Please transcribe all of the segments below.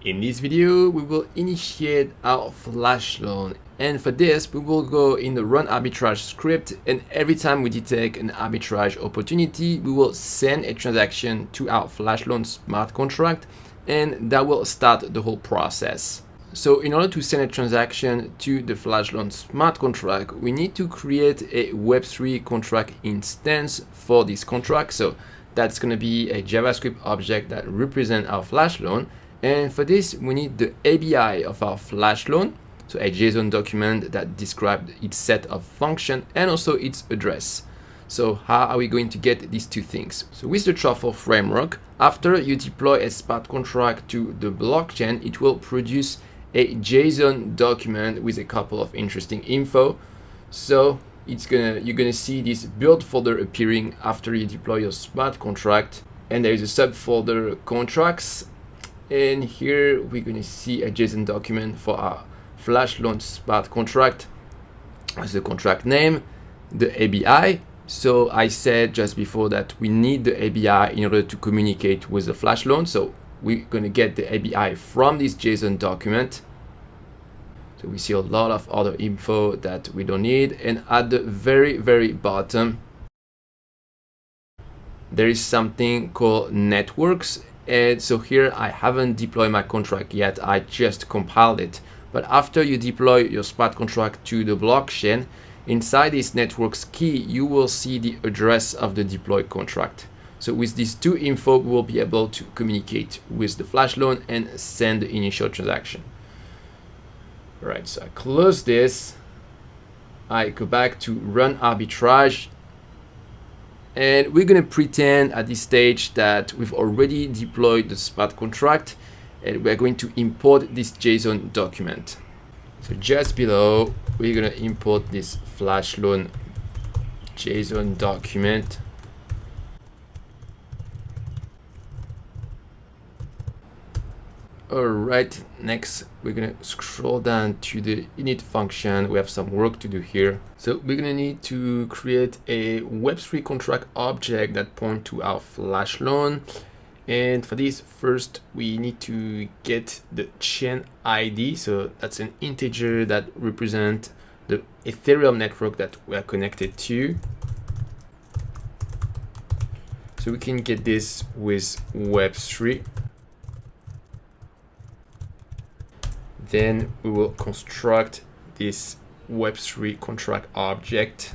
In this video, we will initiate our Flashloan, and for this, we will go in the run arbitrage script, and every time we detect an arbitrage opportunity, we will send a transaction to our Flashloan smart contract, and that will start the whole process. So in order to send a transaction to the Flashloan smart contract, we need to create a Web3 contract instance for this contract. So that's going to be a JavaScript object that represents our Flashloan. And for this, we need the ABI of our Flashloan, so a JSON document that describes its set of function and also its address. So how are we going to get these two things? So with the Truffle framework, after you deploy a smart contract to the blockchain, it will produce a JSON document with a couple of interesting info. So you're gonna see this build folder appearing after you deploy your smart contract, and there is a subfolder contracts. And here we're going to see a JSON document for our Flashloan smart contract as the contract name, the ABI. So I said just before that we need the ABI in order to communicate with the Flashloan. So we're going to get the ABI from this JSON document. So we see a lot of other info that we don't need. And at the very bottom, there is something called networks. And so here I haven't deployed my contract yet, I just compiled it. But after you deploy your smart contract to the blockchain, inside this networks key, you will see the address of the deployed contract. So with these two info, we will be able to communicate with the Flashloan and send the initial transaction. All right, so I close this. I go back to run arbitrage. And we're going to pretend at this stage that we've already deployed the smart contract, and we're going to import this JSON document. So just below, we're going to import this Flashloan JSON document. All right, next we're going to scroll down to the init function. We have some work to do here. So we're going to need to create a Web3 contract object that points to our Flashloan. And for this, first we need to get the chain ID. So that's an integer that represents the Ethereum network that we are connected to. So we can get this with Web3. Then we will construct this Web3 contract object.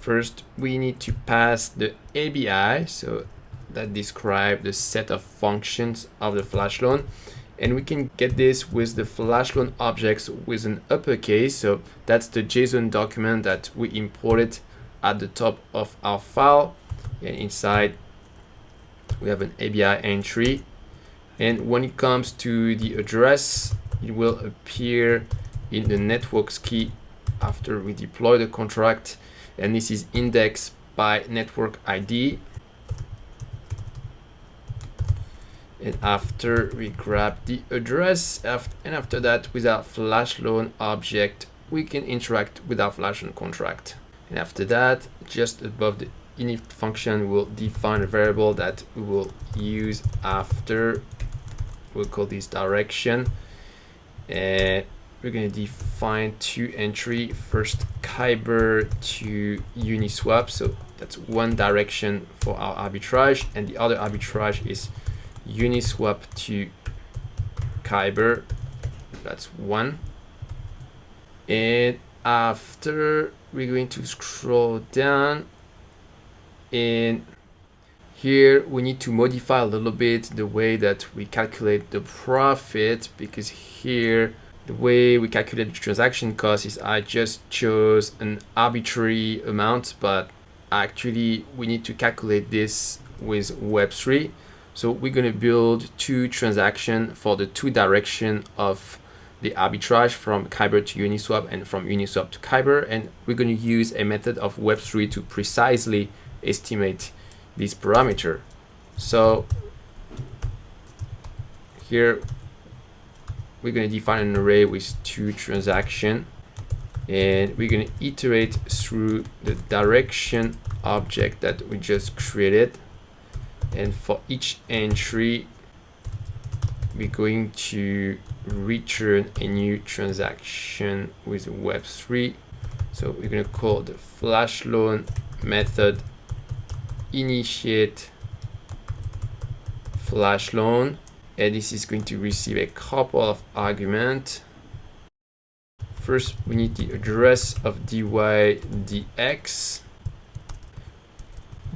First, we need to pass the ABI, so that describes the set of functions of the Flashloan. And we can get this with the Flashloan objects with an uppercase. So that's the JSON document that we imported at the top of our file. And inside, we have an ABI entry. And when it comes to the address, it will appear in the networks key after we deploy the contract. And this is indexed by network ID. And after we grab the address, and after that, with our Flashloan object, we can interact with our Flashloan contract. And after that, just above the init function, we'll define a variable that we will use after. We'll call this direction, and we're going to define two entry. First, Kyber to Uniswap, so that's one direction for our arbitrage, and the other arbitrage is Uniswap to Kyber. That's one. And after, we're going to scroll down, and here we need to modify a little bit the way that we calculate the profit, because here the way we calculate the transaction cost is I just chose an arbitrary amount, but actually we need to calculate this with Web3. So we're going to build two transactions for the two direction of the arbitrage from Kyber to Uniswap and from Uniswap to Kyber, and we're going to use a method of Web3 to precisely estimate this parameter. So here we're going to define an array with two transactions, and we're going to iterate through the direction object that we just created. And for each entry, we're going to return a new transaction with Web3. So we're going to call the Flashloan method initiate Flashloan, and this is going to receive a couple of arguments. First, we need the address of dydx,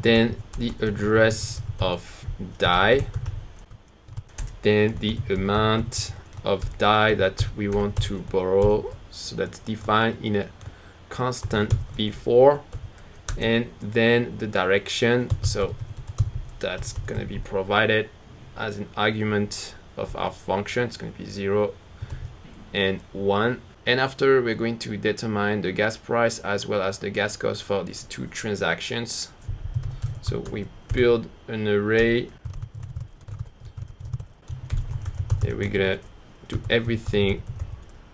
then the address of DAI, then the amount of DAI that we want to borrow, so that's defined in a constant before, and then the direction, so that's going to be provided as an argument of our function. It's going to be 0 and 1. And after, we're going to determine the gas price as well as the gas cost for these two transactions. So we build an array, and we're gonna do everything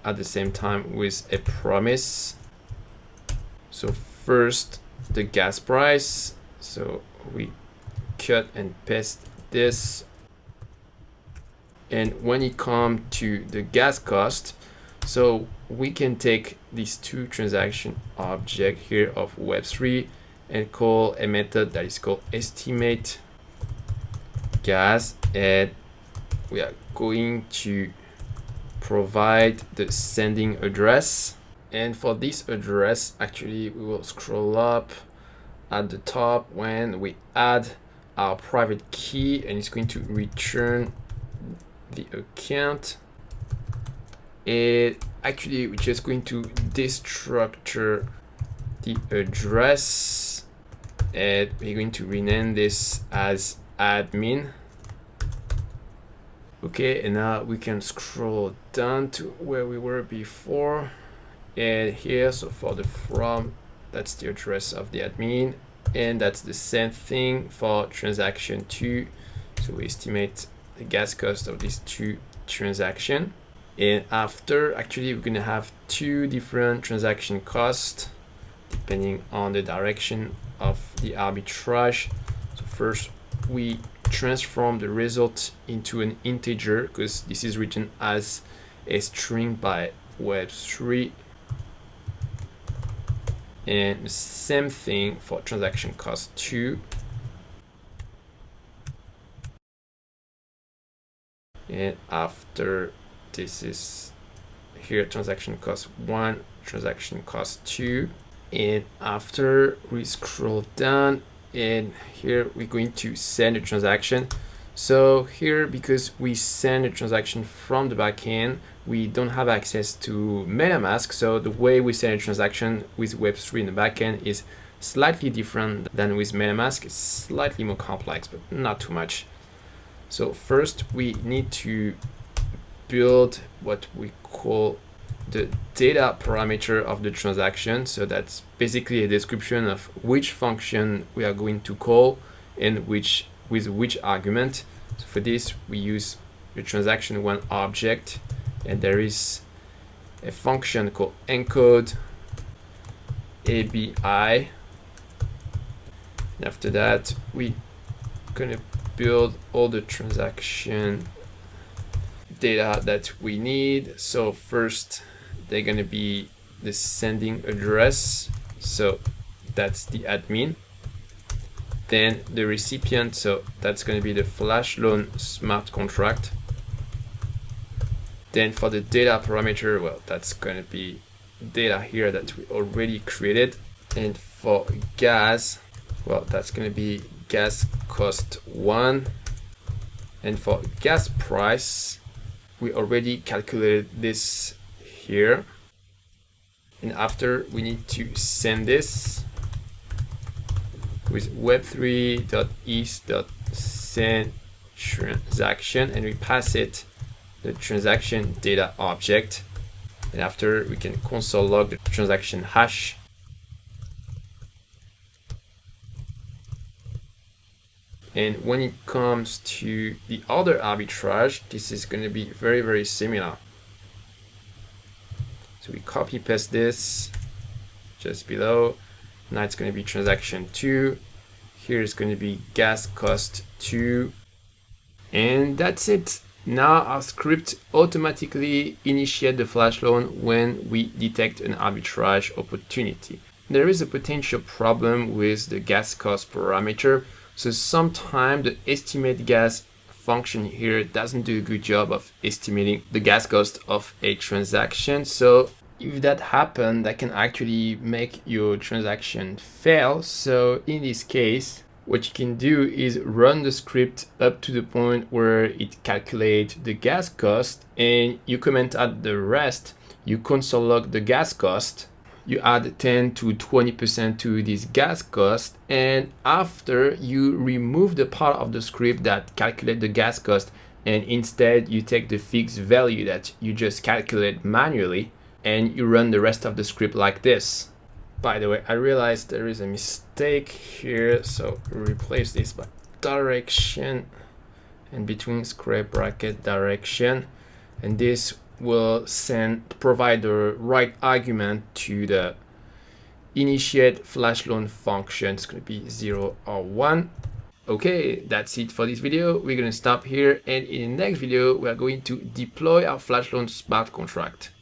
at the same time with a promise. So first, the gas price. So we cut and paste this. And when it comes to the gas cost, so we can take these two transaction object here of Web3 and call a method that is called estimate gas, and we are going to provide the sending address. And for this address, actually we will scroll up at the top when we add our private key, and it's going to return the account. And actually we're just going to destructure the address, and we're going to rename this as admin. Okay, and now we can scroll down to where we were before, and here, so for the from, that's the address of the admin, and that's the same thing for transaction 2. So we estimate the gas cost of these two transactions. And after, actually we're gonna have two different transaction costs depending on the direction of the arbitrage. So first, we transform the result into an integer because this is written as a string by Web3. And the same thing for transaction cost 2. And after, this is here transaction cost 1, transaction cost 2. And after, we scroll down, and here we're going to send a transaction. So here, because we send a transaction from the backend, we don't have access to MetaMask. So the way we send a transaction with Web3 in the backend is slightly different than with MetaMask. It's slightly more complex, but not too much. So first, we need to build what we call the data parameter of the transaction. So that's basically a description of which function we are going to call and with which argument. So for this, we use the transaction 1 object, and there is a function called encode ABI. And after that, we gonna build all the transaction data that we need. So first, they're gonna be the sending address, so that's the admin. Then the recipient, so that's gonna be the Flashloan smart contract. Then for the data parameter, well, that's gonna be data here that we already created. And for gas, well, that's gonna be gas cost 1. And for gas price, we already calculated this here. And after, we need to send this with web3.is.send transaction, and we pass it the transaction data object. And after, we can console log the transaction hash. And when it comes to the other arbitrage, this is going to be very, very similar. So we copy paste this just below. Now it's going to be transaction 2. Here is going to be gas cost 2. And that's it. Now our script automatically initiates the flash loan when we detect an arbitrage opportunity. There is a potential problem with the gas cost parameter. So sometimes the estimate gas function here doesn't do a good job of estimating the gas cost of a transaction. So if that happens, that can actually make your transaction fail. So in this case, what you can do is run the script up to the point where it calculates the gas cost, and you comment out the rest. You console log the gas cost. You add 10 to 20% to this gas cost, and after you remove the part of the script that calculates the gas cost, and instead you take the fixed value that you just calculate manually, and you run the rest of the script like this. By the way, I realized there is a mistake here, so replace this by direction and between square bracket direction, and this will provide the right argument to the initiate flash loan function. It's going to be 0 or 1. Okay, that's it for this video. We're going to stop here, and in the next video we are going to deploy our flash loan smart contract.